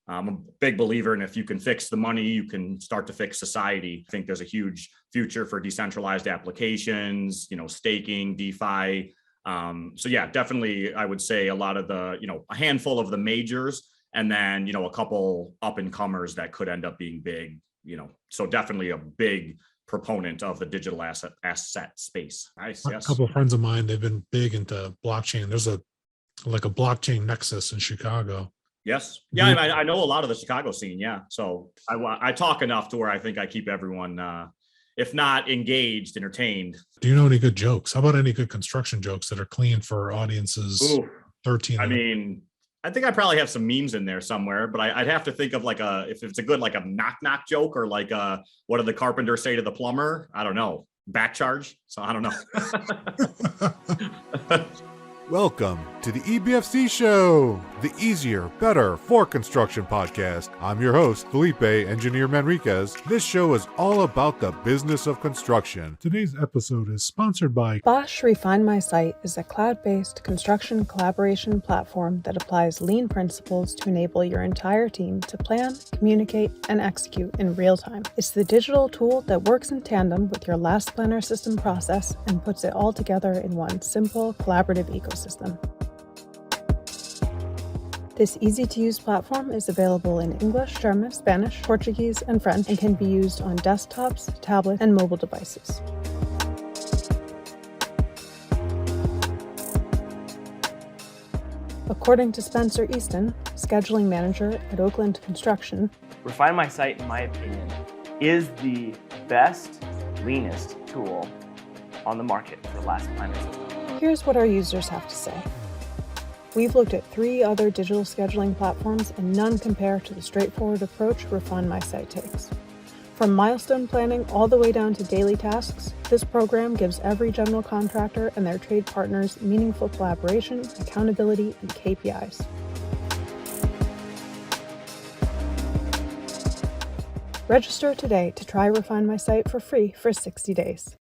I'm a big believer in if you can fix the money, you can start to fix society. I think there's a huge future for decentralized applications, staking, DeFi. So yeah, definitely, I would say a lot of the, a handful of the majors, and then, a couple up and comers that could end up being big, so definitely a big proponent of the digital asset space. Nice. Yes. A couple of friends of mine, they've been big into blockchain. There's a blockchain nexus in Chicago. Yes. Yeah. I know a lot of the Chicago scene. Yeah. So I talk enough to where I think I keep everyone, if not engaged, entertained. Do you know any good jokes? How about any good construction jokes that are clean for audiences? Ooh, 13. I mean, I think I probably have some memes in there somewhere, but I'd have to think of if it's a good, a knock joke, or what did the carpenter say to the plumber? I don't know. Back charge. So I don't know. Welcome to the EBFC show, the easier, better for construction podcast. I'm your host, Felipe, Engineer Manriquez. This show is all about the business of construction. Today's episode is sponsored by Bosch Refine My Site is a cloud-based construction collaboration platform that applies lean principles to enable your entire team to plan, communicate, and execute in real time. It's the digital tool that works in tandem with your last planner system process and puts it all together in one simple, collaborative ecosystem. This easy-to-use platform is available in English, German, Spanish, Portuguese, and French, and can be used on desktops, tablets, and mobile devices. According to Spencer Easton, scheduling manager at Oakland Construction, Refine My Site, in my opinion, is the best, leanest tool on the market for last planner system. Here's what our users have to say. We've looked at 3 other digital scheduling platforms, and none compare to the straightforward approach Refine My Site takes. From milestone planning all the way down to daily tasks, this program gives every general contractor and their trade partners meaningful collaboration, accountability, and KPIs. Register today to try Refine My Site for free for 60 days.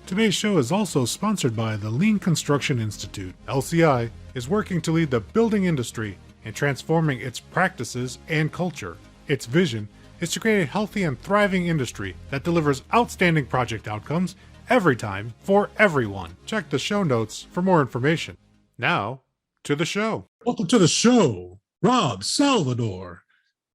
Today's show is also sponsored by the Lean Construction Institute. LCI is working to lead the building industry in transforming its practices and culture. Its vision is to create a healthy and thriving industry that delivers outstanding project outcomes every time for everyone. Check the show notes for more information. Now, to the show. Welcome to the show, Rob Salvador.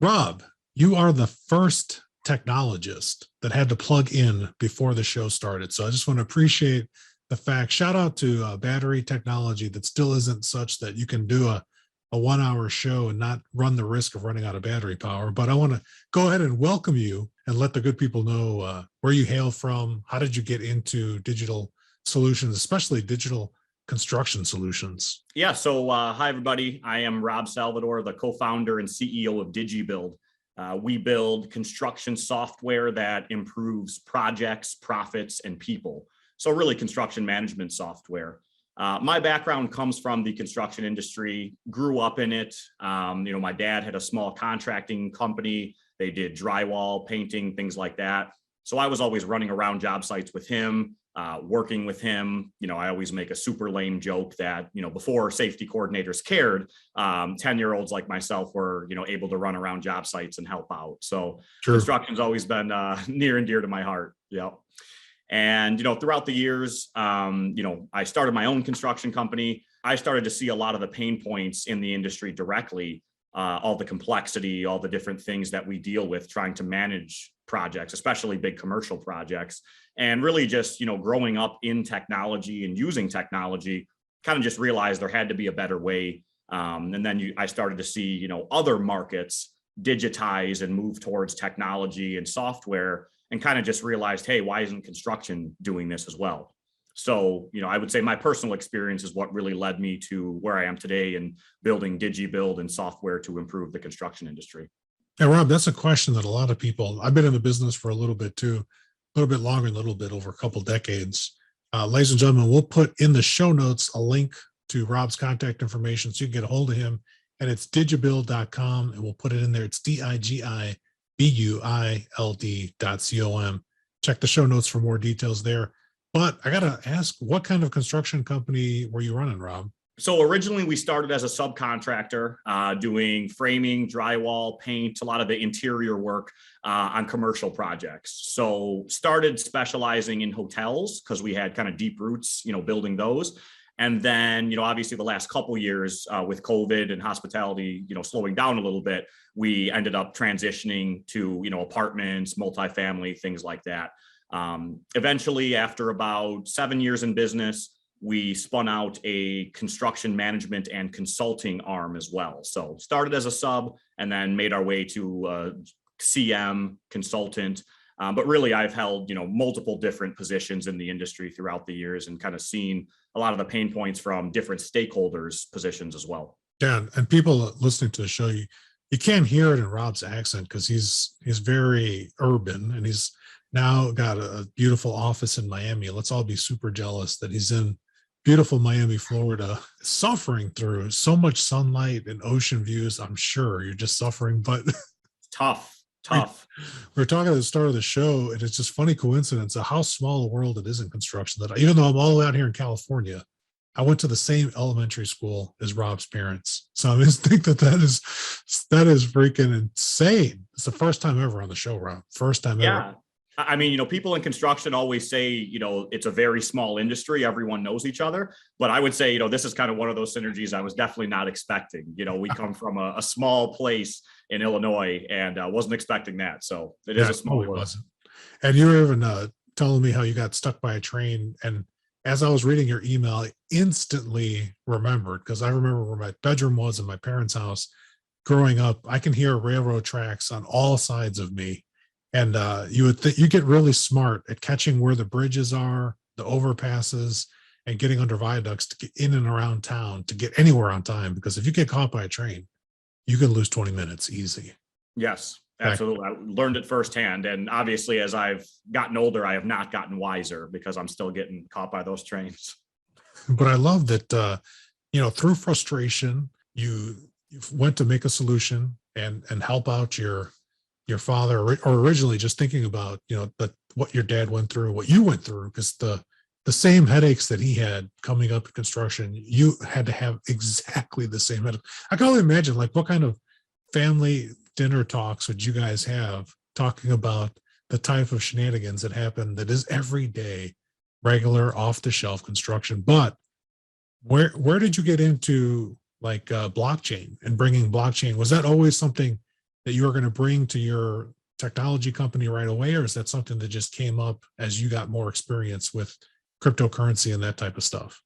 Rob, you are the first technologist that had to plug in before the show started. So I just want to appreciate the fact, shout out to battery technology that still isn't such that you can do a 1-hour show and not run the risk of running out of battery power. But I want to go ahead and welcome you and let the good people know where you hail from. How did you get into digital solutions, especially digital construction solutions? Yeah. So hi, everybody. I am Rob Salvador, the co-founder and CEO of DigiBuild. We build construction software that improves projects, profits, and people. So really construction management software. My background comes from the construction industry, grew up in it. My dad had a small contracting company. They did drywall, painting, things like that. So I was always running around job sites with him, working with him. I always make a super lame joke that, before safety coordinators cared, 10-year-olds like myself were, able to run around job sites and help out. So construction's always been near and dear to my heart. Yeah. And, throughout the years, I started my own construction company. I started to see a lot of the pain points in the industry directly, all the complexity, all the different things that we deal with trying to manage projects, especially big commercial projects. And really just, growing up in technology and using technology, kind of just realized there had to be a better way. And then I started to see, other markets digitize and move towards technology and software, and kind of just realized, hey, why isn't construction doing this as well? So, I would say my personal experience is what really led me to where I am today and building DigiBuild and software to improve the construction industry. Yeah, Rob, that's a question that a lot of people, I've been in the business for a little bit too, a little bit longer, a little bit over a couple decades. Ladies and gentlemen, we'll put in the show notes a link to Rob's contact information so you can get a hold of him. And it's digibuild.com, and we'll put it in there. It's digibuild.com. Check the show notes for more details there. But I got to ask, what kind of construction company were you running, Rob? So originally we started as a subcontractor doing framing, drywall, paint, a lot of the interior work on commercial projects. So started specializing in hotels because we had kind of deep roots, building those. And then, obviously the last couple years with COVID and hospitality, slowing down a little bit, we ended up transitioning to, apartments, multifamily, things like that. Eventually, after about 7 years in business, we spun out a construction management and consulting arm as well. So started as a sub and then made our way to CM consultant. But really, I've held, multiple different positions in the industry throughout the years and kind of seen a lot of the pain points from different stakeholders' positions as well. Yeah, and people listening to the show, you can't hear it in Rob's accent because he's very urban, and he's now got a beautiful office in Miami. Let's all be super jealous that he's in beautiful Miami, Florida, suffering through so much sunlight and ocean views. I'm sure you're just suffering, but tough. We're talking at the start of the show, and it's just funny coincidence of how small a world it is in construction that even though I'm all the way out here in California, I went to the same elementary school as Rob's parents. So I just think that is freaking insane. It's the first time ever on the show, Rob. First time ever. I mean, people in construction always say, it's a very small industry. Everyone knows each other. But I would say, this is kind of one of those synergies I was definitely not expecting. We come from a small place in Illinois and wasn't expecting that. So it is a small world. Wasn't. And you were even telling me how you got stuck by a train. And as I was reading your email, I instantly remembered, because I remember where my bedroom was in my parents' house growing up. I can hear railroad tracks on all sides of me. And you would think you get really smart at catching where the bridges are, the overpasses, and getting under viaducts to get in and around town to get anywhere on time. Because if you get caught by a train, you can lose 20 minutes easy. Yes, absolutely. I learned it firsthand. And obviously, as I've gotten older, I have not gotten wiser because I'm still getting caught by those trains. But I love that, through frustration, you went to make a solution and help out your father, or originally just thinking about, what your dad went through, what you went through, because the same headaches that he had coming up in construction, you had to have exactly the same headache. I can only imagine, like, what kind of family dinner talks would you guys have talking about the type of shenanigans that happen that is everyday, regular, off-the-shelf construction. But where did you get into blockchain and bringing blockchain? Was that always something that you were going to bring to your technology company right away, or is that something that just came up as you got more experience with cryptocurrency and that type of stuff?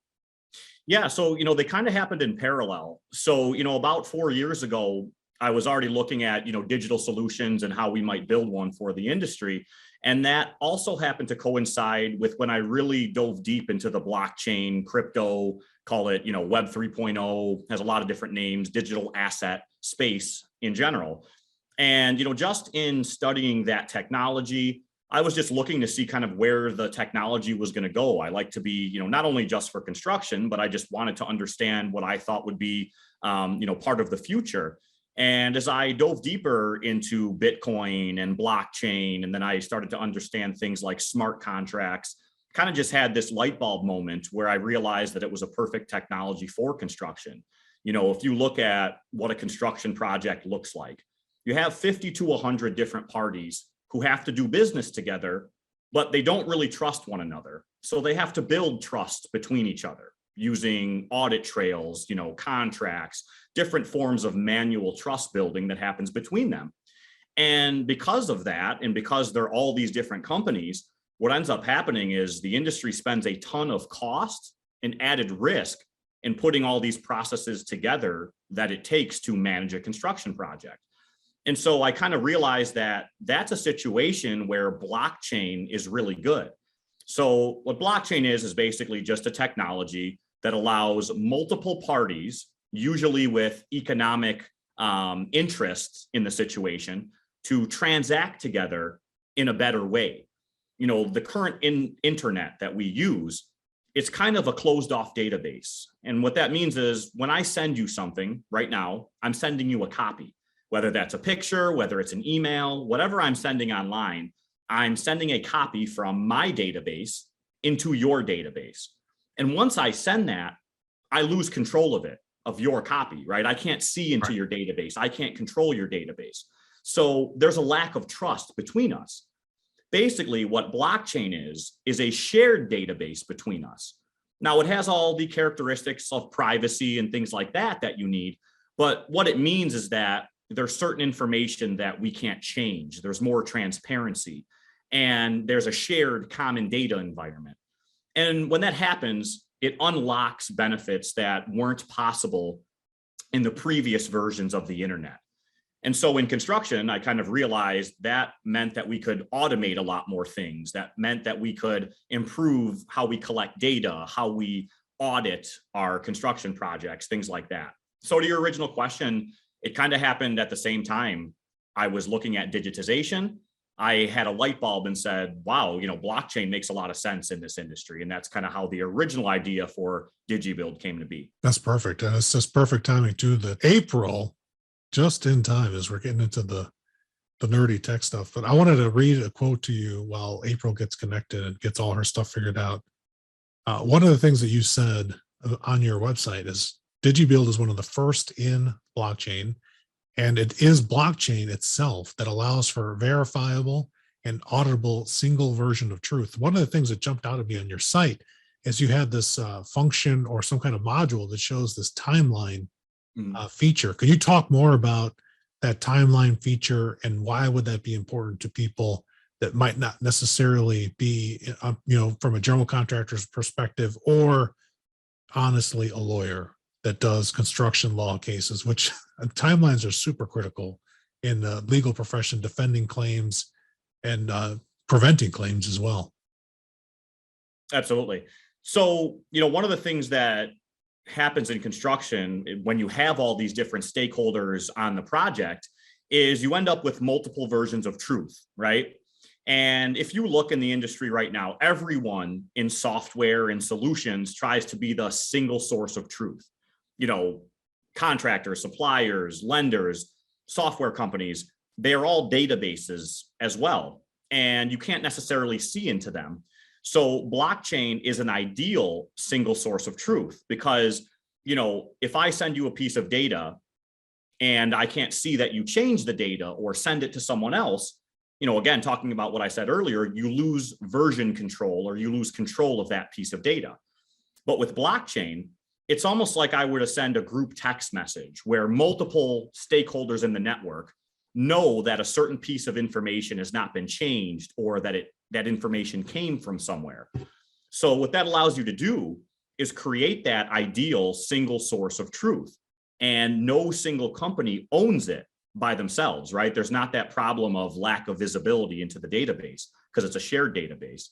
Yeah, so, they kind of happened in parallel. So, about 4 years ago, I was already looking at, digital solutions and how we might build one for the industry. And that also happened to coincide with when I really dove deep into the blockchain, crypto, call it, Web 3.0, has a lot of different names, digital asset space in general. And, just in studying that technology, I was just looking to see kind of where the technology was going to go. I like to be, not only just for construction, but I just wanted to understand what I thought would be, part of the future. And as I dove deeper into Bitcoin and blockchain, and then I started to understand things like smart contracts, kind of just had this light bulb moment where I realized that it was a perfect technology for construction. If you look at what a construction project looks like, you have 50 to 100 different parties who have to do business together, but they don't really trust one another. So they have to build trust between each other using audit trails, contracts, different forms of manual trust building that happens between them. And because of that, and because they're all these different companies, what ends up happening is the industry spends a ton of cost and added risk in putting all these processes together that it takes to manage a construction project. And so I kind of realized that that's a situation where blockchain is really good. So what blockchain is basically just a technology that allows multiple parties, usually with economic interests in the situation, to transact together in a better way. The current internet that we use, it's kind of a closed off database. And what that means is when I send you something right now, I'm sending you a copy, whether that's a picture, whether it's an email, whatever I'm sending online, I'm sending a copy from my database into your database. And once I send that, I lose control of it, of your copy, right? I can't see into your database. I can't control your database. So there's a lack of trust between us. Basically, what blockchain is a shared database between us. Now, it has all the characteristics of privacy and things like that that you need. But what it means is that there's certain information that we can't change. There's more transparency, and there's a shared common data environment. And when that happens, it unlocks benefits that weren't possible in the previous versions of the internet. And so in construction, I kind of realized that meant that we could automate a lot more things. That meant that we could improve how we collect data, how we audit our construction projects, things like that. So to your original question, it kind of happened at the same time. I was looking at digitization. I had a light bulb and said, wow, blockchain makes a lot of sense in this industry. And that's kind of how the original idea for DigiBuild came to be. That's perfect. And it's just perfect timing too, that April, just in time as we're getting into the nerdy tech stuff. But I wanted to read a quote to you while April gets connected and gets all her stuff figured out. One of the things that you said on your website is DigiBuild is one of the first in blockchain, and it is blockchain itself that allows for verifiable and auditable single version of truth. One of the things that jumped out at me on your site is you had this function or some kind of module that shows this timeline feature. Could you talk more about that timeline feature, and why would that be important to people that might not necessarily be, from a general contractor's perspective, or honestly a lawyer that does construction law cases, which timelines are super critical in the legal profession, defending claims and preventing claims as well. Absolutely. So, one of the things that happens in construction when you have all these different stakeholders on the project is you end up with multiple versions of truth, right? And if you look in the industry right now, everyone in software and solutions tries to be the single source of truth. Contractors, suppliers, lenders, software companies, they're all databases as well. And you can't necessarily see into them. So blockchain is an ideal single source of truth because, if I send you a piece of data and I can't see that you change the data or send it to someone else, again, talking about what I said earlier, you lose version control or you lose control of that piece of data. But with blockchain, it's almost like I were to send a group text message where multiple stakeholders in the network know that a certain piece of information has not been changed or that that information came from somewhere. So what that allows you to do is create that ideal single source of truth, and no single company owns it by themselves, right? There's not that problem of lack of visibility into the database because it's a shared database.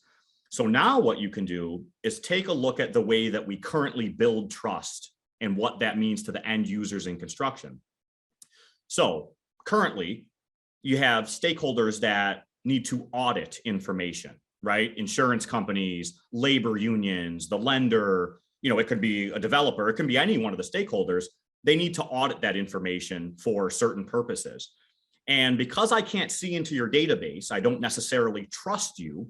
So now what you can do is take a look at the way that we currently build trust and what that means to the end users in construction. So currently you have stakeholders that need to audit information, right? Insurance companies, labor unions, the lender, it could be a developer, it can be any one of the stakeholders. They need to audit that information for certain purposes. And because I can't see into your database, I don't necessarily trust you.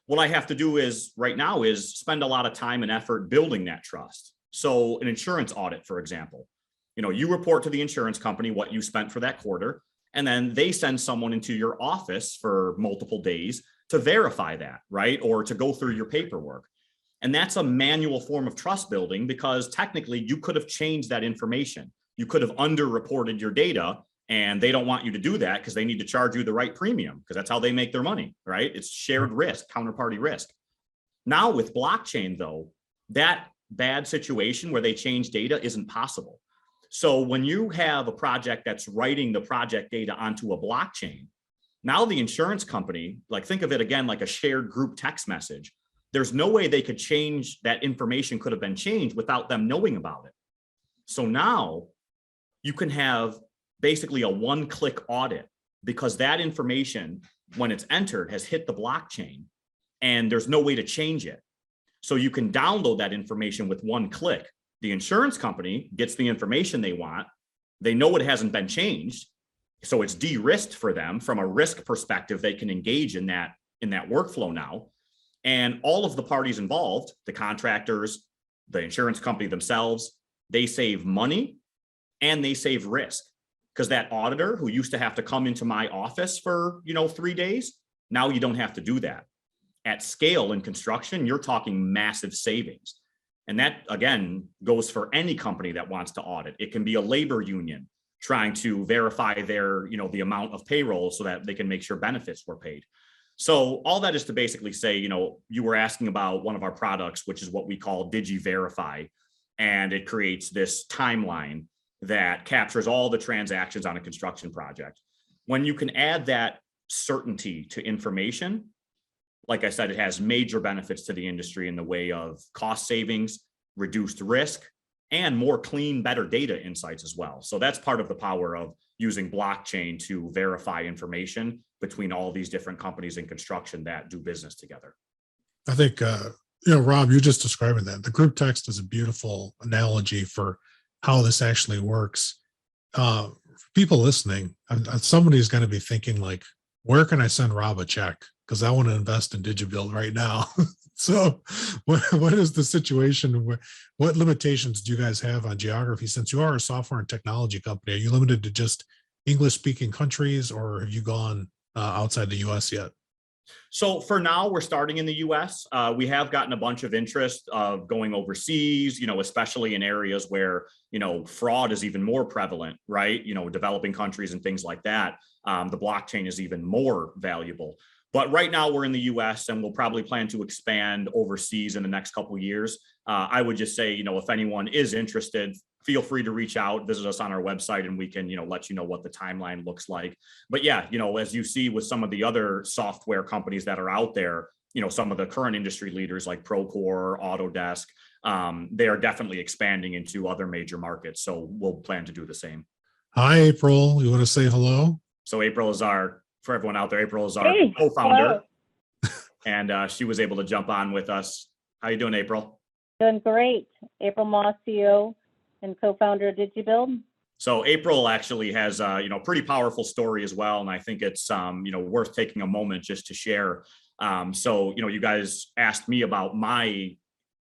What I have to do right now is spend a lot of time and effort building that trust. So an insurance audit, for example, you report to the insurance company what you spent for that quarter, and then they send someone into your office for multiple days to verify that, right? Or to go through your paperwork. And that's a manual form of trust building because technically you could have changed that information. You could have underreported your data, and they don't want you to do that because they need to charge you the right premium because that's how they make their money, right? It's shared risk, counterparty risk. Now with blockchain though, that bad situation where they change data isn't possible. So when you have a project that's writing the project data onto a blockchain, now the insurance company, think of it again like a shared group text message. There's no way they could change that information could have been changed without them knowing about it. So now you can have basically a one-click audit because that information, when it's entered, has hit the blockchain and there's no way to change it. So you can download that information with one click. The insurance company gets the information they want. They know it hasn't been changed. So it's de-risked for them from a risk perspective. They can engage in that workflow now. And all of the parties involved, the contractors, the insurance company themselves, they save money and they save risk. Because that auditor who used to have to come into my office for, 3 days, now you don't have to do that. At scale in construction, you're talking massive savings. And that, again, goes for any company that wants to audit. It can be a labor union trying to verify their, the amount of payroll so that they can make sure benefits were paid. So all that is to basically say, you were asking about one of our products, which is what we call DigiVerify, and it creates this timeline that captures all the transactions on a construction project. When you can add that certainty to information, like I said, it has major benefits to the industry in the way of cost savings, reduced risk, and more clean, better data insights as well. So that's part of the power of using blockchain to verify information between all these different companies in construction that do business together. I think, Rob, you're just describing that. The group text is a beautiful analogy for how this actually works. People listening, somebody's going to be thinking like, where can I send Rob a check? Because I want to invest in DigiBuild right now. So what is the situation? What limitations do you guys have on geography? Since you are a software and technology company, are you limited to just English speaking countries, or have you gone outside the US yet? So for now, we're starting in the US. We have gotten a bunch of interest of going overseas, especially in areas where, fraud is even more prevalent, right? Developing countries and things like that. The blockchain is even more valuable. But right now we're in the US, and we'll probably plan to expand overseas in the next couple of years. I would just say, if anyone is interested, feel free to reach out, visit us on our website, and we can, let you know what the timeline looks like. But yeah, as you see with some of the other software companies that are out there, some of the current industry leaders like Procore, Autodesk, they are definitely expanding into other major markets. So we'll plan to do the same. Hi, April. You want to say hello? So April is for everyone out there, April is our co-founder, and she was able to jump on with us. How you doing, April? Doing great. April Moss, CEO and co-founder of DigiBuild. So April actually has pretty powerful story as well, and I think it's worth taking a moment just to share. So you guys asked me about my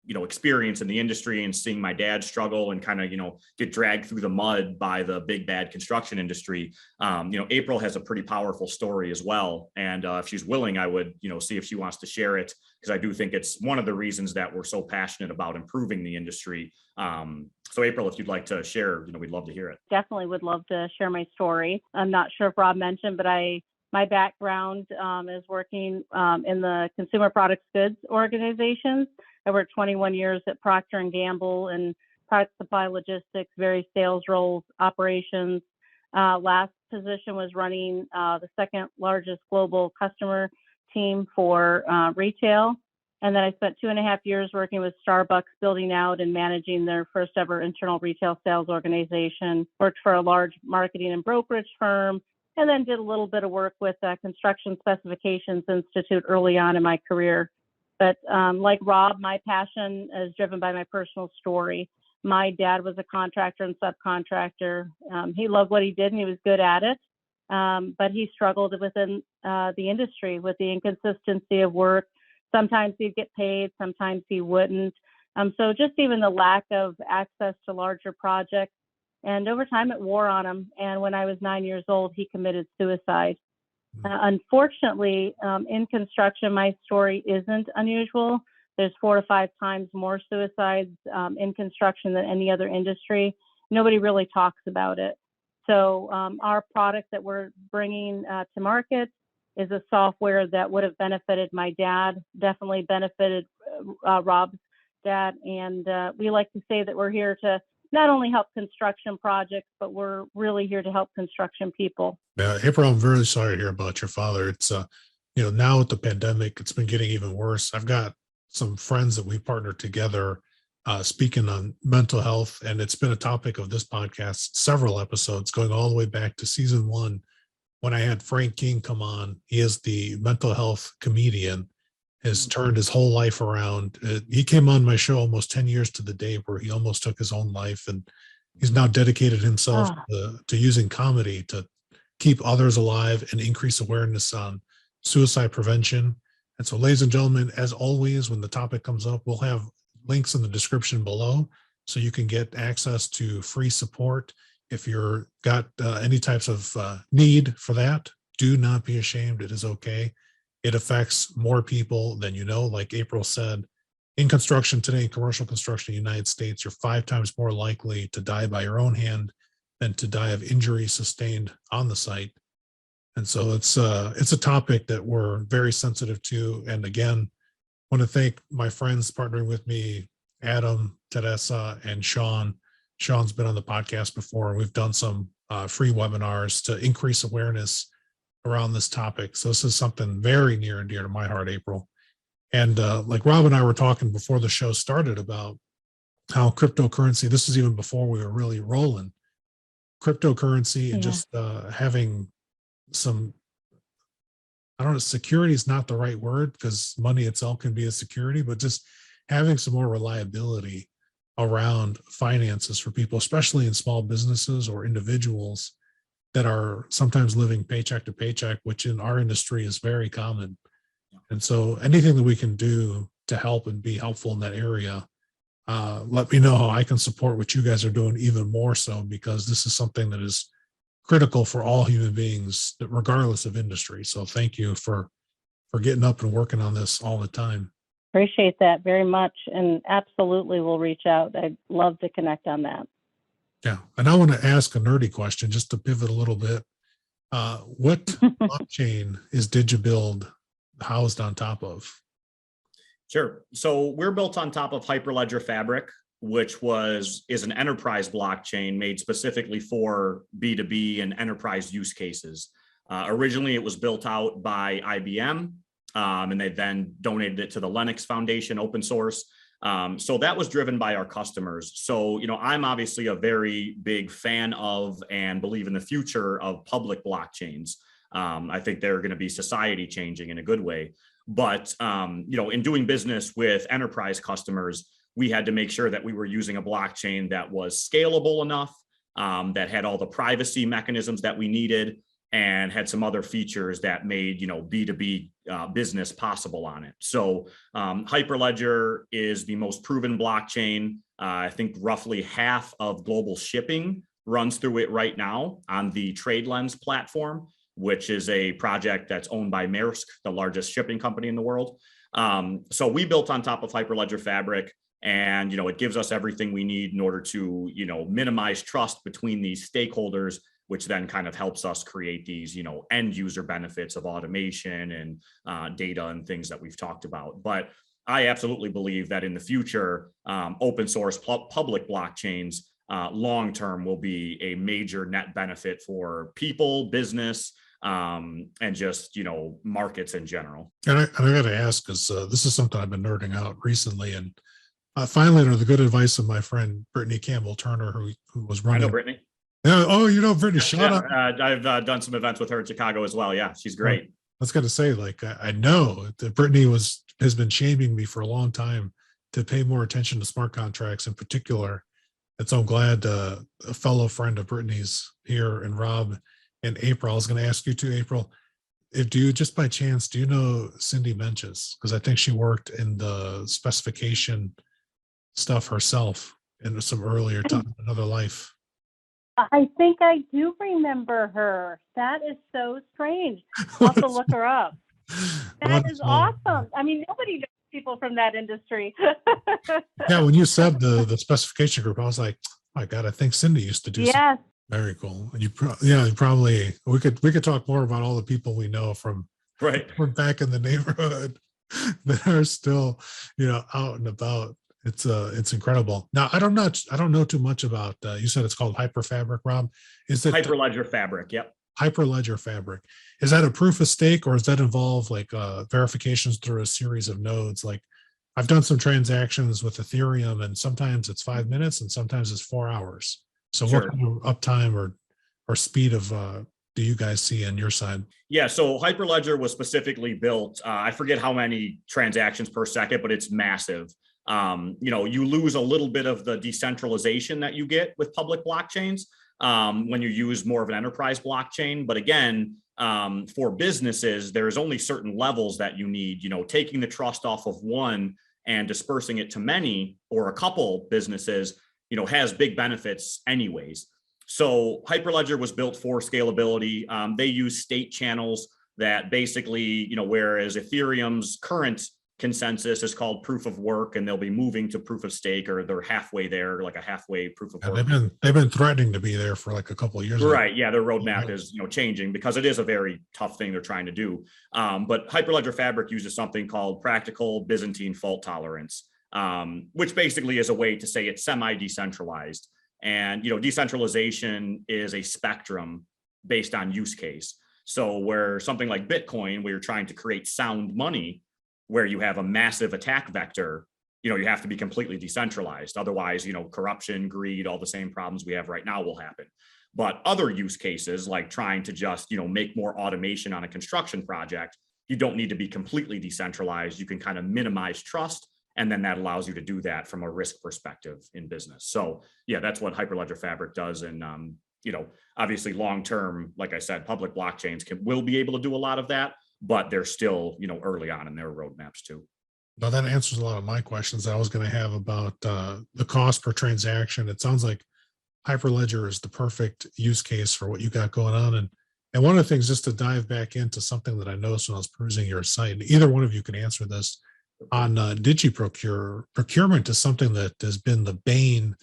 experience in the industry and seeing my dad struggle and kind of get dragged through the mud by the big bad construction industry. April has a pretty powerful story as well, and if she's willing, I would see if she wants to share it, because I do think it's one of the reasons that we're so passionate about improving the industry. So April, if you'd like to share, we'd love to hear it. Definitely would love to share my story. I'm not sure if Rob mentioned, but my background is working in the consumer products goods organizations. I worked 21 years at Procter & Gamble in product supply logistics, various sales roles, operations. Last position was running the second largest global customer team for retail. And then I spent 2.5 years working with Starbucks, building out and managing their first ever internal retail sales organization. Worked for a large marketing and brokerage firm, and then did a little bit of work with Construction Specifications Institute early on in my career. But like Rob, my passion is driven by my personal story. My dad was a contractor and subcontractor. He loved what he did and he was good at it. But he struggled within the industry with the inconsistency of work. Sometimes he'd get paid, sometimes he wouldn't. So just even the lack of access to larger projects. And over time, it wore on him. And when I was 9 years old, he committed suicide. Unfortunately, in construction, my story isn't unusual. There's 4 to 5 times more suicides in construction than any other industry. Nobody really talks about it. So our product that we're bringing to market is a software that would have benefited my dad, definitely benefited Rob's dad. And we like to say that we're here to not only help construction projects, but we're really here to help construction people. Yeah, April, I'm very sorry to hear about your father. It's, now with the pandemic, it's been getting even worse. I've got some friends that we partnered together speaking on mental health, and it's been a topic of this podcast, several episodes going all the way back to season 1 when I had Frank King come on. He is the mental health comedian, has turned his whole life around. He came on my show almost 10 years to the day where he almost took his own life, and he's now dedicated himself to using comedy to keep others alive and increase awareness on suicide prevention. And so, ladies and gentlemen, as always, when the topic comes up, we'll have links in the description below so you can get access to free support. If you're got any types of need for that, do not be ashamed. It is okay. It affects more people than you know. Like April said, in construction today, in commercial construction in the United States, you're 5 times more likely to die by your own hand than to die of injuries sustained on the site. And so it's a topic that we're very sensitive to. And again, I want to thank my friends partnering with me, Adam, Teresa, and Sean. Sean's been on the podcast before, and we've done some free webinars to increase awareness around this topic. So this is something very near and dear to my heart, April. And like Rob and I were talking before the show started about how cryptocurrency, this is even before we were really rolling, cryptocurrency and just having some, I don't know, security is not the right word because money itself can be a security, but just having some more reliability around finances for people, especially in small businesses or individuals that are sometimes living paycheck to paycheck, which in our industry is very common. And so anything that we can do to help and be helpful in that area, let me know how I can support what you guys are doing even more so, because this is something that is critical for all human beings, regardless of industry. So thank you for getting up and working on this all the time. Appreciate that very much. And absolutely we'll reach out. I'd love to connect on that. Yeah. And I want to ask a nerdy question just to pivot a little bit. What blockchain is DigiBuild housed on top of? Sure. So we're built on top of Hyperledger Fabric, which is an enterprise blockchain made specifically for B2B and enterprise use cases. Originally, it was built out by IBM, and they then donated it to the Linux Foundation, open source. So that was driven by our customers. So, I'm obviously a very big fan of and believe in the future of public blockchains. I think they're going to be society changing in a good way. But, in doing business with enterprise customers, we had to make sure that we were using a blockchain that was scalable enough, that had all the privacy mechanisms that we needed, and had some other features that made, B2B business possible on it. So Hyperledger is the most proven blockchain. I think roughly half of global shipping runs through it right now on the TradeLens platform, which is a project that's owned by Maersk, the largest shipping company in the world. So we built on top of Hyperledger Fabric, and it gives us everything we need in order to minimize trust between these stakeholders, which then kind of helps us create these end user benefits of automation and data and things that we've talked about. But I absolutely believe that in the future, open source public blockchains long term will be a major net benefit for people, business, and just markets in general. And I got to ask, because this is something I've been nerding out recently, and finally under the good advice of my friend Brittany Campbell Turner, who was running. I know Brittany. Yeah. Oh, Brittany. Shout out. I've done some events with her in Chicago as well. Yeah, she's great. I was going to say, I know that Brittany has been shaming me for a long time to pay more attention to smart contracts in particular. And so I'm glad a fellow friend of Brittany's here, and Rob and April. I was going to ask you too, April, do you just by chance, do you know Cindy Menches? Because I think she worked in the specification stuff herself in some earlier time, another life. I think I do remember her. That is so strange. I'll have to look her up. That is awesome. I mean, nobody knows people from that industry. Yeah, when you said the specification group, I was like, oh my God, I think Cindy used to do yes. Very cool. And you probably we could talk more about all the people we know from back in the neighborhood that are still out and about. It's incredible. Now I don't know too much about. You said it's called Hyperfabric, Rob. Is it Hyperledger Fabric? Yep. Hyperledger Fabric. Is that a proof of stake, or does that involve verifications through a series of nodes? Like I've done some transactions with Ethereum, and sometimes it's 5 minutes, and sometimes it's 4 hours. So What kind of uptime or speed of do you guys see on your side? Yeah, so Hyperledger was specifically built. I forget how many transactions per second, but it's massive. You lose a little bit of the decentralization that you get with public blockchains when you use more of an enterprise blockchain. But again, for businesses, there's only certain levels that you need. Taking the trust off of one and dispersing it to many or a couple businesses, has big benefits anyways. So Hyperledger was built for scalability. They use state channels that basically, whereas Ethereum's current consensus is called proof of work, and they'll be moving to proof of stake, or they're halfway there, like a halfway proof of work. They've been threatening to be there for like a couple of years. Right. Yeah. Their roadmap is, changing because it is a very tough thing they're trying to do. But Hyperledger Fabric uses something called practical Byzantine fault tolerance, which basically is a way to say it's semi-decentralized. And, decentralization is a spectrum based on use case. So where something like Bitcoin, where you're trying to create sound money, where you have a massive attack vector, you have to be completely decentralized. Otherwise, corruption, greed, all the same problems we have right now will happen. But other use cases, like trying to just, make more automation on a construction project, you don't need to be completely decentralized. You can kind of minimize trust. And then that allows you to do that from a risk perspective in business. So yeah, that's what Hyperledger Fabric does. And, obviously long-term, like I said, public blockchains will be able to do a lot of that, but they're still, early on in their roadmaps too. No, that answers a lot of my questions I was going to have about the cost per transaction. It sounds like Hyperledger is the perfect use case for what you got going on. And one of the things, just to dive back into something that I noticed when I was perusing your site, either one of you can answer this, on DigiProcure. Procurement is something that has been the bane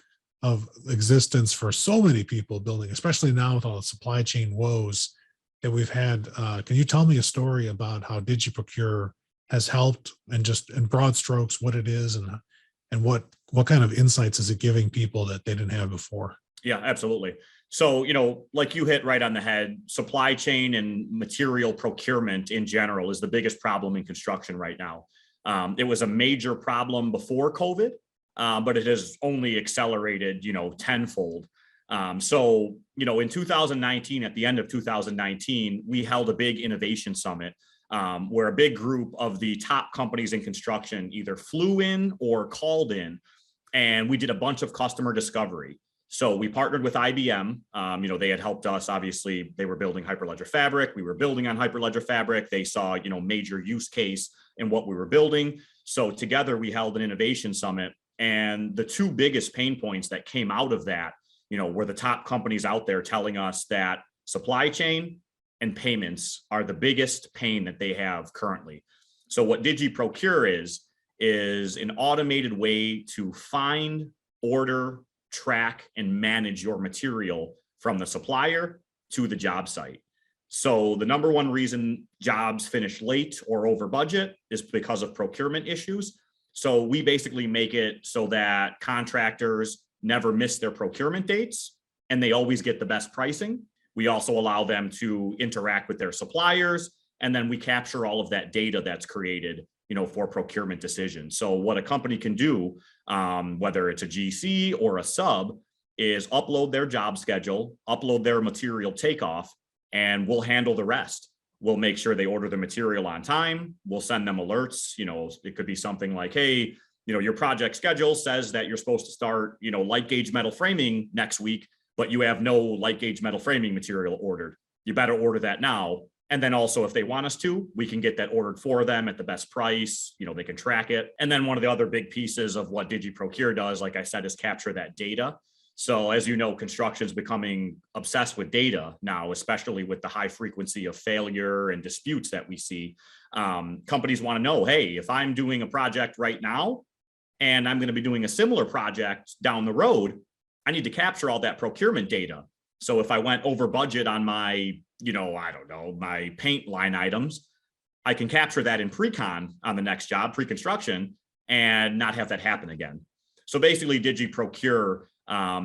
of existence for so many people building, especially now with all the supply chain woes that we've had. Can you tell me a story about how DigiProcure has helped, and just in broad strokes what it is, and what kind of insights is it giving people that they didn't have before? Yeah, absolutely. So, like you hit right on the head, supply chain and material procurement in general is the biggest problem in construction right now. It was a major problem before COVID, but it has only accelerated, tenfold. So, in 2019, at the end of 2019, we held a big innovation summit where a big group of the top companies in construction either flew in or called in, and we did a bunch of customer discovery. So we partnered with IBM. They had helped us. Obviously, they were building Hyperledger Fabric. We were building on Hyperledger Fabric. They saw, major use case in what we were building. So together we held an innovation summit. And the two biggest pain points that came out of that, were the top companies out there telling us that supply chain and payments are the biggest pain that they have currently. So what DigiProcure is an automated way to find, order, track, and manage your material from the supplier to the job site. So the number one reason jobs finish late or over budget is because of procurement issues. So we basically make it so that contractors never miss their procurement dates and they always get the best pricing. We also allow them to interact with their suppliers, and then we capture all of that data that's created, for procurement decisions. So what a company can do, whether it's a GC or a sub, is upload their job schedule, upload their material takeoff, and we'll handle the rest. We'll make sure they order the material on time. We'll send them alerts. It could be something like, hey, your project schedule says that you're supposed to start, light gauge metal framing next week, but you have no light gauge metal framing material ordered. You better order that now. And then also, if they want us to, we can get that ordered for them at the best price. They can track it. And then one of the other big pieces of what DigiProcure does, like I said, is capture that data. So as you know, construction is becoming obsessed with data now, especially with the high frequency of failure and disputes that we see. Companies want to know, hey, if I'm doing a project right now and I'm going to be doing a similar project down the road, I need to capture all that procurement data. So if I went over budget on my, my paint line items, I can capture that in pre-con on the next job, pre-construction, and not have that happen again. So basically DigiProcure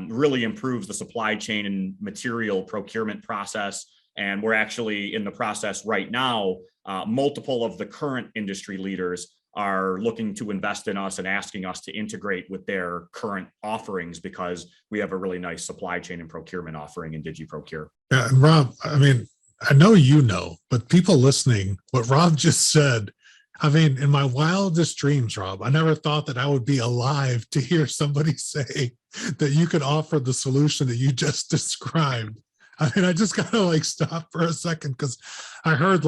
really improves the supply chain and material procurement process. And we're actually in the process right now. Multiple of the current industry leaders are looking to invest in us and asking us to integrate with their current offerings because we have a really nice supply chain and procurement offering in DigiProcure. Yeah, Rob, I know, but people listening, what Rob just said, in my wildest dreams, Rob, I never thought that I would be alive to hear somebody say that you could offer the solution that you just described. I just gotta stop for a second because I heard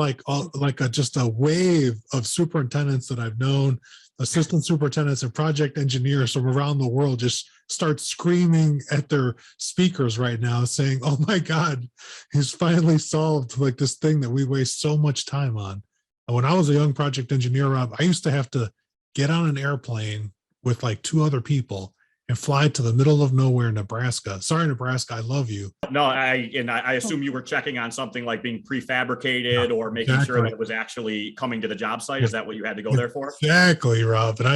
just a wave of superintendents that I've known assistant superintendents and project engineers from around the world just start screaming at their speakers right now saying, oh my God, he's finally solved like this thing that we waste so much time on. And when I was a young project engineer, Rob, I used to have to get on an airplane with like 2 other people and fly to the middle of nowhere, Nebraska. Sorry, Nebraska, I love you. No, I assume you were checking on something like being prefabricated or making sure that it was actually coming to the job site. Is that what you had to go there for? Exactly, Rob. And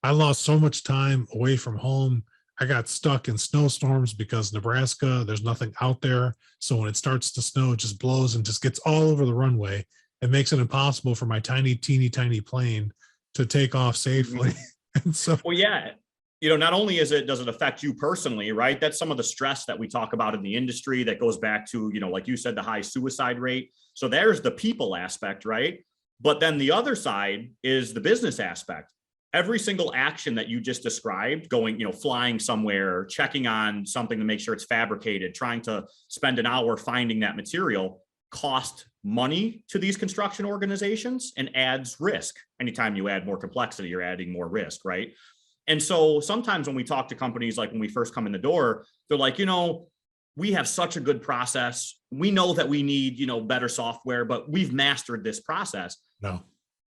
I lost so much time away from home. I got stuck in snowstorms because Nebraska, there's nothing out there. So when it starts to snow, it just blows and just gets all over the runway. It makes it impossible for my teeny tiny plane to take off safely. And so, well, yeah. Not only does it affect you personally, right? That's some of the stress that we talk about in the industry that goes back to, like you said, the high suicide rate. So there's the people aspect, right? But then the other side is the business aspect. Every single action that you just described, going, flying somewhere, checking on something to make sure it's fabricated, trying to spend an hour finding that material, cost money to these construction organizations and adds risk. Anytime you add more complexity, you're adding more risk, right? And so sometimes when we talk to companies, like when we first come in the door, they're like, we have such a good process. We know that we need, better software, but we've mastered this process. No.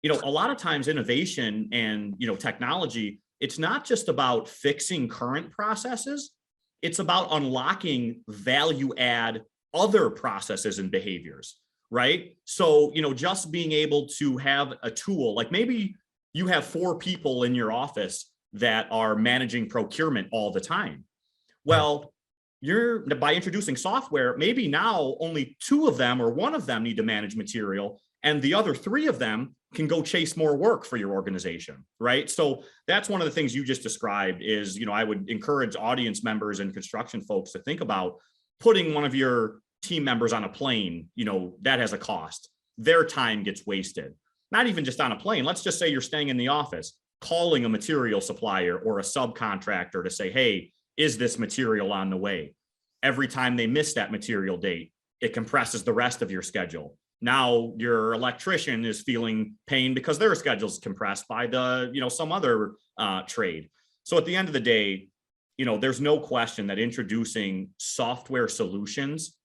A lot of times innovation and, technology, it's not just about fixing current processes. It's about unlocking value add other processes and behaviors, right? So, just being able to have a tool, like maybe you have 4 people in your office that are managing procurement all the time. Well, by introducing software, maybe now only 2 of them or 1 of them need to manage material, and the other 3 of them can go chase more work for your organization, right? So that's one of the things you just described is, I would encourage audience members and construction folks to think about putting one of your team members on a plane. That has a cost. Their time gets wasted. Not even just on a plane. Let's just say you're staying in the office, calling a material supplier or a subcontractor to say, hey, is this material on the way? Every time they miss that material date, it compresses the rest of your schedule. Now your electrician is feeling pain because their schedule is compressed by the, some other trade. So at the end of the day, there's no question that introducing software solutions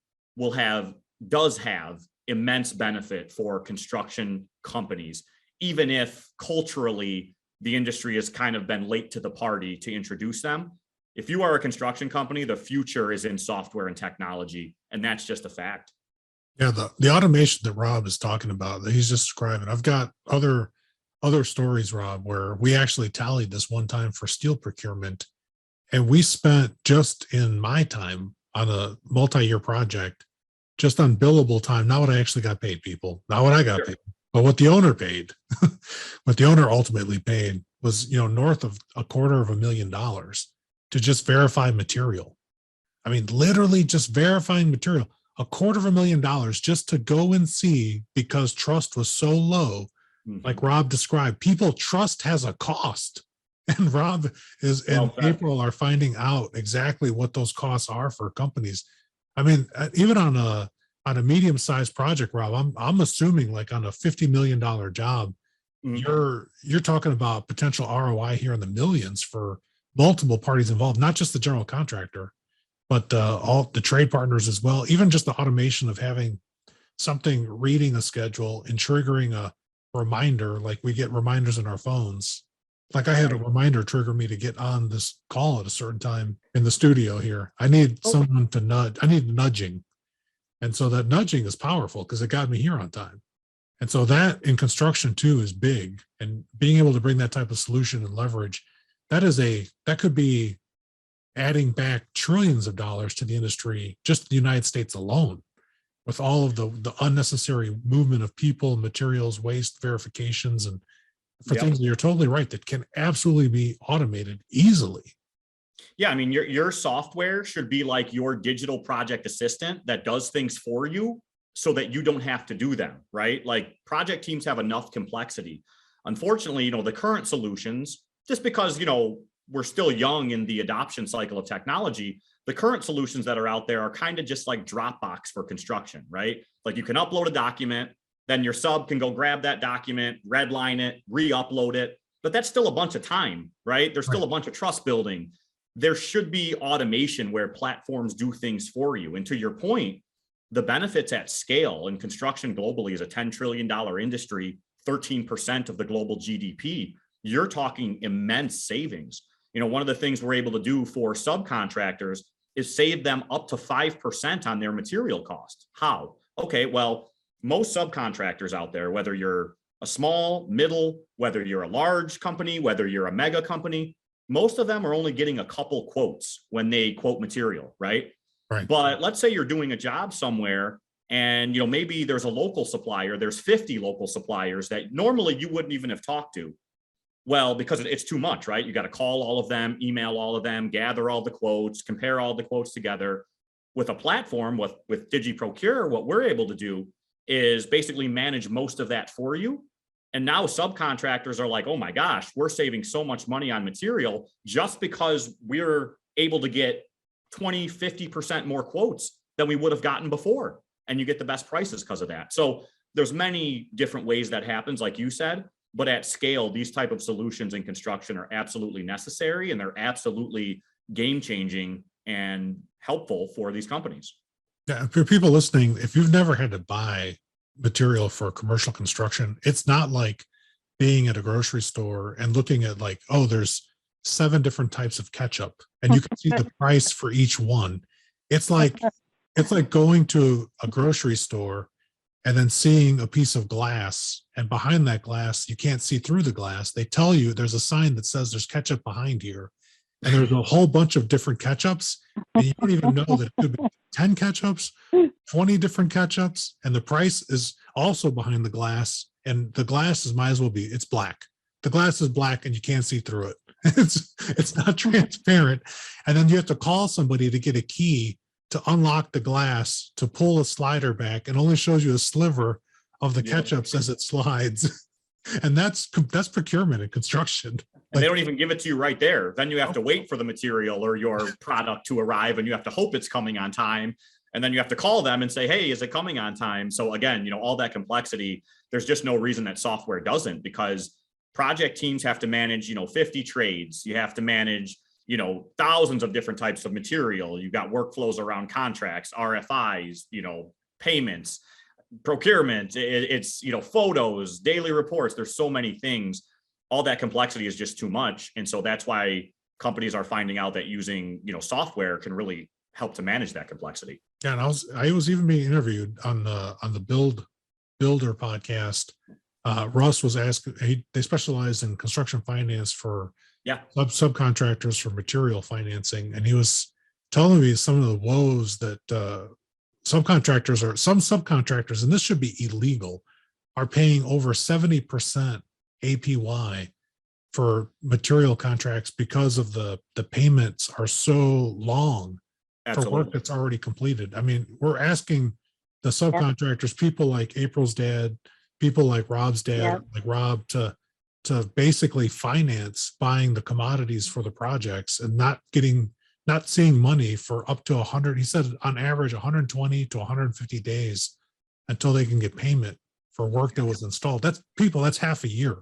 does have immense benefit for construction companies, even if culturally the industry has kind of been late to the party to introduce them. If you are a construction company, the future is in software and technology, and that's just a fact. Yeah, the automation that Rob is talking about, that he's just describing, I've got other stories, Rob, where we actually tallied this one time for steel procurement, and we spent just in my time on a multi-year project, just on billable time, not what I actually got paid, people, not what I got paid. But what the owner paid, what the owner ultimately paid was, north of $250,000 to just verify material. I mean, literally just verifying material, $250,000 just to go and see, because trust was so low, like Rob described. People, trust has a cost, and Rob and April are finding out exactly what those costs are for companies. I mean, even on a medium-sized project, Rob, I'm assuming like on a $50 million job, you're talking about potential ROI here in the millions for multiple parties involved, not just the general contractor, but all the trade partners as well. Even just the automation of having something reading a schedule and triggering a reminder, like we get reminders in our phones. Like I had a reminder trigger me to get on this call at a certain time in the studio here. I need someone to nudge. I need nudging. And so that nudging is powerful because it got me here on time. And so that in construction too is big. And being able to bring that type of solution and leverage, that could be adding back trillions of dollars to the industry, just the United States alone, with all of the unnecessary movement of people, materials, waste, verifications, and for things that you're totally right, that can absolutely be automated easily. Yeah, I mean, your software should be like your digital project assistant that does things for you so that you don't have to do them, right? Like project teams have enough complexity. Unfortunately, the current solutions, just because, we're still young in the adoption cycle of technology, the current solutions that are out there are kind of just like Dropbox for construction, right? Like you can upload a document, then your sub can go grab that document, redline it, re-upload it. but that's still a bunch of time, right? There's still a bunch of trust building. There should be automation where platforms do things for you. And to your point, the benefits at scale, and construction globally is a $10 trillion industry, 13% of the global GDP. You're talking immense savings. One of the things we're able to do for subcontractors is save them up to 5% on their material cost. How? Okay, well, most subcontractors out there, whether you're a small, middle, whether you're a large company, whether you're a mega company, most of them are only getting a couple quotes when they quote material, right? Right. But let's say you're doing a job somewhere and maybe there's a local supplier, there's 50 local suppliers that normally you wouldn't even have talked to. Well, because it's too much, right? You got to call all of them, email all of them, gather all the quotes, compare all the quotes together. With a platform with DigiProcure, what we're able to do is basically manage most of that for you. And now subcontractors are like, oh my gosh, we're saving so much money on material just because we're able to get 20, 50% more quotes than we would have gotten before. And you get the best prices because of that. So there's many different ways that happens, like you said, but at scale, these type of solutions in construction are absolutely necessary, and they're absolutely game-changing and helpful for these companies. Yeah, for people listening, if you've never had to buy material for commercial construction, it's not like being at a grocery store and looking at like, oh, there's 7 different types of ketchup and you can see the price for each one. It's like going to a grocery store and then seeing a piece of glass, and behind that glass, you can't see through the glass. They tell you there's a sign that says there's ketchup behind here. And there's a whole bunch of different ketchups. And you don't even know that it could be 10 ketchups, 20 different ketchups. And the price is also behind the glass. And the glass might as well be, it's black. The glass is black and you can't see through it. It's not transparent. And then you have to call somebody to get a key to unlock the glass, to pull a slider back, and only shows you a sliver of the ketchups as it slides. And that's procurement and construction. And they don't even give it to you right there. Then you have to wait for the material or your product to arrive, and you have to hope it's coming on time. And then you have to call them and say, hey, is it coming on time? So again, all that complexity, there's just no reason that software doesn't, because project teams have to manage, 50 trades. You have to manage, thousands of different types of material. You've got workflows around contracts, RFIs, payments, procurement, it's photos, daily reports. There's so many things. All that complexity is just too much. And so that's why companies are finding out that using software can really help to manage that complexity. Yeah, and I was even being interviewed on the Builder podcast. Russ was asking, they specialize in construction finance for subcontractors for material financing, and he was telling me some of the woes that some subcontractors, and this should be illegal, are paying over 70% APY for material contracts because of the payments are so long for work that's already completed. I mean, we're asking the subcontractors, people like April's dad, people like Rob's dad, like Rob, to basically finance buying the commodities for the projects and not seeing money for up to 100, he said on average 120 to 150 days until they can get payment for work that was installed. That's half a year.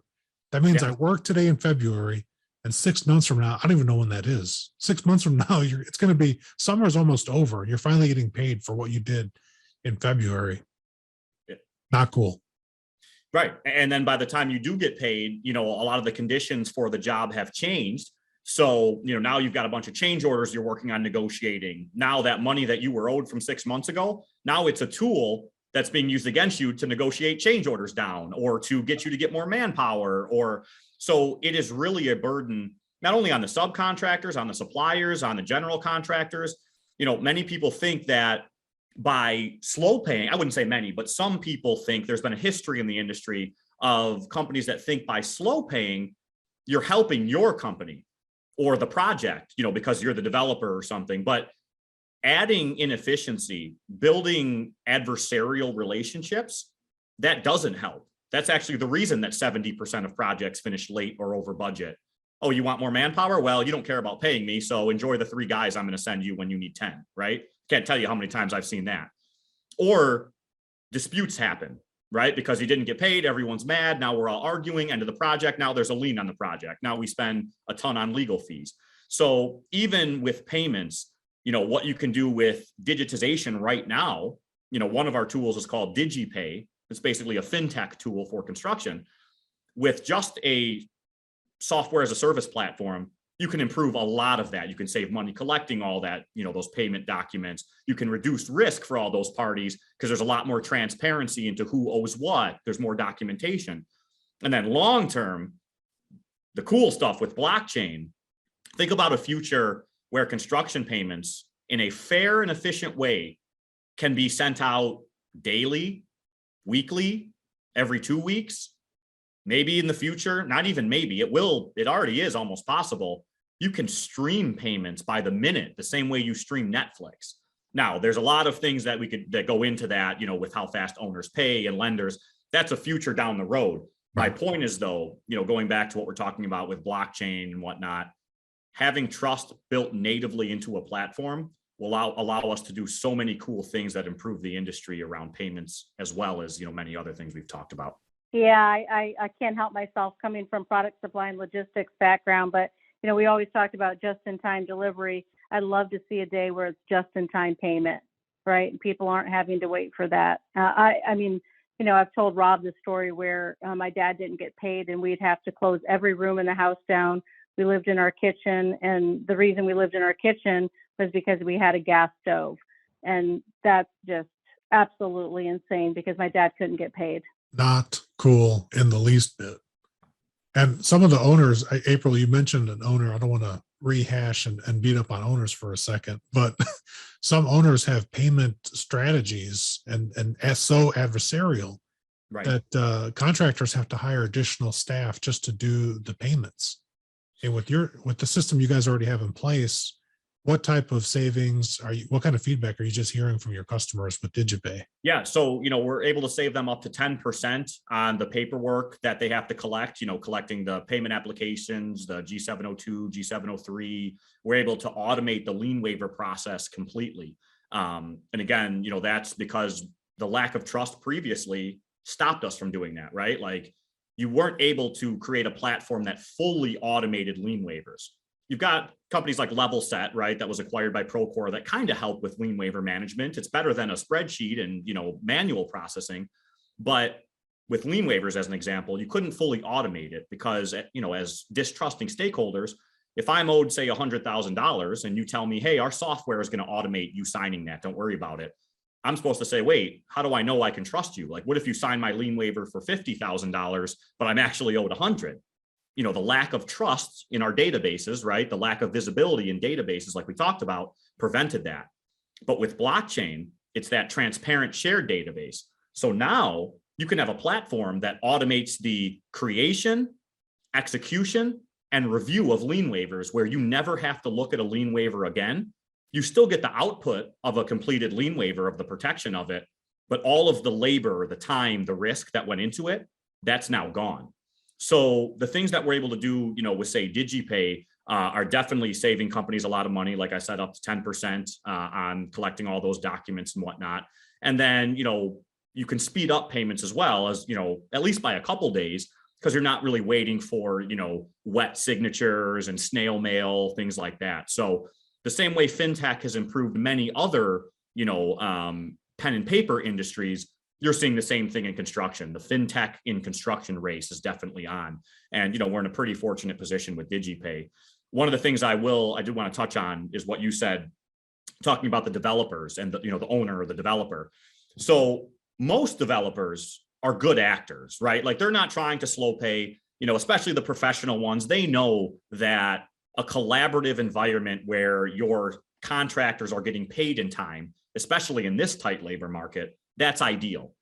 That means I work today in February, and 6 months from now, I don't even know when that is. 6 months from now, it's going to be, summer's almost over. You're finally getting paid for what you did in February. Not cool. Right. And then by the time you do get paid, a lot of the conditions for the job have changed. So, now you've got a bunch of change orders you're working on negotiating. Now that money that you were owed from 6 months ago, now it's a tool that's being used against you to negotiate change orders down or to get you to get more manpower. So it is really a burden, not only on the subcontractors, on the suppliers, on the general contractors. Many people think that by slow paying, I wouldn't say many, but some people think there's been a history in the industry of companies that think by slow paying, you're helping your company or the project, because you're the developer or something. But adding inefficiency, building adversarial relationships, that doesn't help. That's actually the reason that 70% of projects finish late or over budget. Oh, you want more manpower? Well, you don't care about paying me, so enjoy the 3 guys I'm going to send you when you need 10, right? Can't tell you how many times I've seen that. Or disputes happen. right? Because he didn't get paid, everyone's mad. Now we're all arguing, end of the project. Now there's a lien on the project. Now we spend a ton on legal fees. So even with payments, what you can do with digitization right now, one of our tools is called DigiPay. It's basically a fintech tool for construction. With just a software as a service platform, you can improve a lot of that. You can save money collecting all that, those payment documents. You can reduce risk for all those parties because there's a lot more transparency into who owes what. There's more documentation. And then long term, the cool stuff with blockchain, think about a future where construction payments in a fair and efficient way can be sent out daily, weekly, every 2 weeks. Maybe in the future, not even maybe, it already is almost possible. You can stream payments by the minute, the same way you stream Netflix. Now, there's a lot of things that go into that, with how fast owners pay and lenders. That's a future down the road. My point is, though, going back to what we're talking about with blockchain and whatnot, having trust built natively into a platform will allow us to do so many cool things that improve the industry around payments, as well as, many other things we've talked about. Yeah, I can't help myself coming from product supply and logistics background, but we always talked about just-in-time delivery. I'd love to see a day where it's just-in-time payment, right? And people aren't having to wait for that. I mean, I've told Rob the story where my dad didn't get paid and we'd have to close every room in the house down. We lived in our kitchen, and the reason we lived in our kitchen was because we had a gas stove. And that's just absolutely insane because my dad couldn't get paid. Not cool in the least bit. And some of the owners, April, you mentioned an owner. I don't want to rehash and beat up on owners for a second, but some owners have payment strategies and so adversarial that contractors have to hire additional staff just to do the payments. And with the system you guys already have in place, what type of savings what kind of feedback are you just hearing from your customers with DigiPay? Yeah. So, we're able to save them up to 10% on the paperwork that they have to collect, collecting the payment applications, the G702, G703. We're able to automate the lien waiver process completely. And again, that's because the lack of trust previously stopped us from doing that, right? Like, you weren't able to create a platform that fully automated lien waivers. You've got companies like Level Set, right, that was acquired by Procore that kind of help with lien waiver management. It's better than a spreadsheet and, manual processing. But with lien waivers, as an example, you couldn't fully automate it because, as distrusting stakeholders, if I'm owed, say, $100,000 and you tell me, hey, our software is going to automate you signing that, don't worry about it. I'm supposed to say, wait, how do I know I can trust you? Like, what if you sign my lien waiver for $50,000, but I'm actually owed $100,000? The lack of trust in our databases, right? The lack of visibility in databases, like we talked about, prevented that. But with blockchain, it's that transparent shared database. So now you can have a platform that automates the creation, execution, and review of lien waivers where you never have to look at a lien waiver again. You still get the output of a completed lien waiver of the protection of it, but all of the labor, the time, the risk that went into it, that's now gone. So the things that we're able to do, with, say, DigiPay are definitely saving companies a lot of money. Like I said, up to 10% on collecting all those documents and whatnot. And then, you can speed up payments as well as, at least by a couple days, because you're not really waiting for, wet signatures and snail mail, things like that. So the same way fintech has improved many other, pen and paper industries, you're seeing the same thing in construction. The fintech in construction race is definitely on. And, we're in a pretty fortunate position with DigiPay. One of the things I do want to touch on is what you said, talking about the developers and the owner or the developer. So most developers are good actors, right? Like, they're not trying to slow pay, especially the professional ones. They know that a collaborative environment where your contractors are getting paid in time, especially in this tight labor market, that's ideal.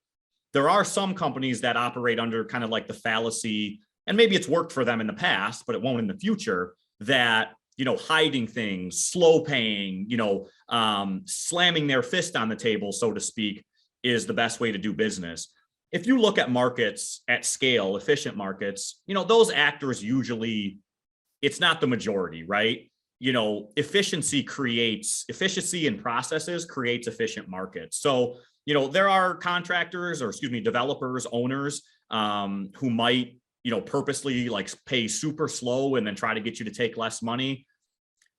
There are some companies that operate under kind of like the fallacy, and maybe it's worked for them in the past, but it won't in the future, that, hiding things, slow paying, slamming their fist on the table, so to speak, is the best way to do business. If you look at markets at scale, efficient markets, those actors usually, it's not the majority, right? Efficiency in processes creates efficient markets. So, there are contractors or developers, owners who might, purposely like pay super slow and then try to get you to take less money.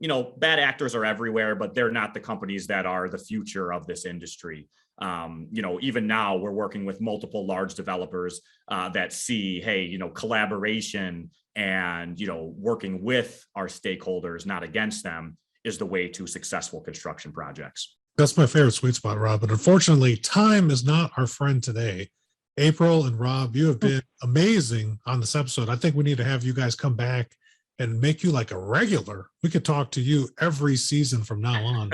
Bad actors are everywhere, but they're not the companies that are the future of this industry. Even now we're working with multiple large developers that see, hey, collaboration and, working with our stakeholders, not against them, is the way to successful construction projects. That's my favorite sweet spot, Rob. But unfortunately, time is not our friend today. April and Rob, you have been amazing on this episode. I think we need to have you guys come back and make you like a regular. We could talk to you every season from now on.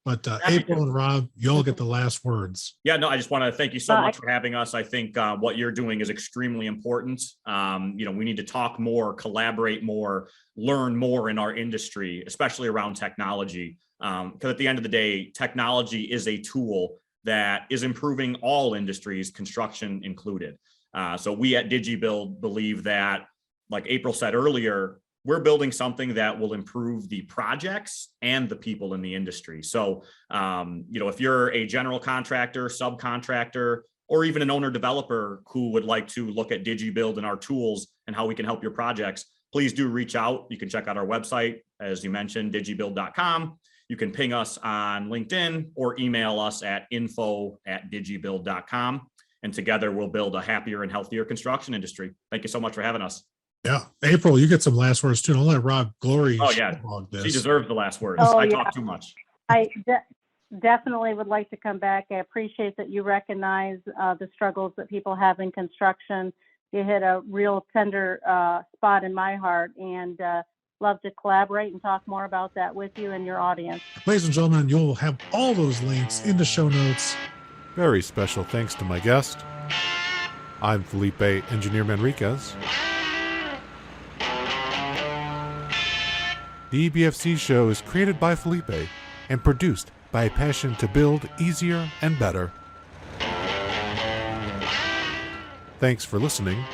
But April and Rob, you all get the last words. Yeah, no, I just want to thank you so much for having us. I think what you're doing is extremely important. We need to talk more, collaborate more, learn more in our industry, especially around technology. Because at the end of the day, technology is a tool that is improving all industries, construction included. So we at DigiBuild believe that, like April said earlier, we're building something that will improve the projects and the people in the industry. So, if you're a general contractor, subcontractor, or even an owner developer who would like to look at DigiBuild and our tools and how we can help your projects, please do reach out. You can check out our website, as you mentioned, digibuild.com. You can ping us on LinkedIn or email us at info@digibuild.com. And together we'll build a happier and healthier construction industry. Thank you so much for having us. Yeah. April, you get some last words too. Don't let Rob glory. Oh, yeah. She deserves the last words. I talk too much. I definitely would like to come back. I appreciate that you recognize the struggles that people have in construction. You hit a real tender spot in my heart, and love to collaborate and talk more about that with you and your audience. Ladies and gentlemen, you'll have all those links in the show notes. Very special thanks to my guest. I'm Felipe Engineer Manriquez. The EBFC show is created by Felipe and produced by a passion to build easier and better. Thanks for listening.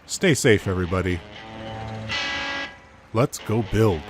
Stay safe, everybody. Let's go build.